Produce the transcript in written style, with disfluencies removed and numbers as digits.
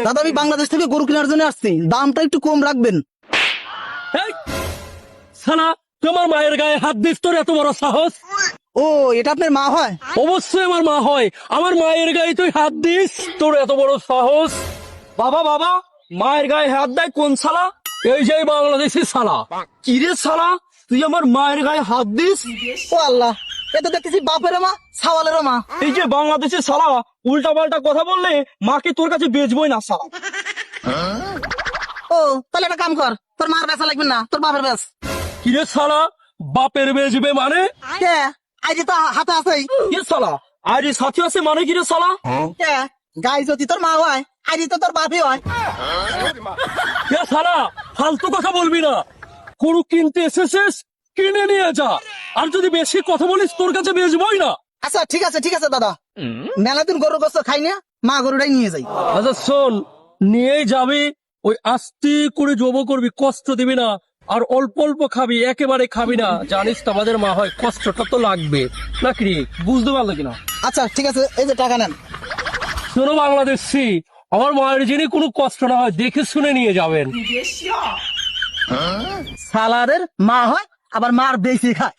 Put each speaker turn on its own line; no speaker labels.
দাদা আমি বাংলাদেশ থেকে গরু কেনার জন্য আসছি, দামটা একটু কম রাখবেন।
এই, শালা তোমার মায়ের গায়ে হাত দিস, তোর এত বড় সাহস?
ও এটা আপনার মা হয়?
অবশ্যই আমার মা হয়। আমার মায়ের গায়ে তুই হাত দিস, তোর এত বড় সাহস? বাবা বাবা, মায়ের গায়ে হাত দেয় কোন শালা? এই যে বাংলাদেশি শালা। কি রে শালা, তুই আমার মায়ের গায়ে হাত দিস?
ও আল্লাহ, এটা দেখতেছি বাপেরও মা সাওয়ালেরও মা।
এই যে বাংলাদেশি শালা, উল্টা পাল্টা কথা বললে মাকে তোর কাছে বেচবই না শালা।
ও তাহলে একটা কাম কর, তোর মার বেচা লাগবে না, তোর বাপের বেচ।
কি রে শালা, বাপের বেচবে মানে?
কে আইডি তো হাতে আছেই।
কি শালা, আরে সাথী আছে মানে কি রে শালা?
কে গাই যদি তোর মা হয়, আইডি তো তোর বাপই হয়।
কে শালা, ফালতু কথা বলবি না। গরু কিনতে এসেছিস, কিনে নিয়ে যা। আর যদি বেশি কথা বলিস তোর কাছে বেচবই না।
আচ্ছা ঠিক আছে দাদা, মেলা দিন গরুর গোস্ত খাই না, মা গরুটাই নিয়ে যাই।
আচ্ছা শোন, নিয়েই যাবি, ওই আস্তে করে জব করবি, কষ্ট দিবি না। আর অল্প অল্প খাবি, একেবারে খাবি না। জানিস তো আমাদের মা হয়, কষ্টটা তো লাগবে নাকি রে? বুঝতে পারলো কিনা?
আচ্ছা ঠিক আছে, এই যে টাকা নেন।
শোনো বাংলাদেশি, আমার মায়ের যিনি কোনো কষ্ট না হয় দেখে শুনে নিয়ে যাবেন।
সালারের মা হয়, আবার মার বেশি খায়।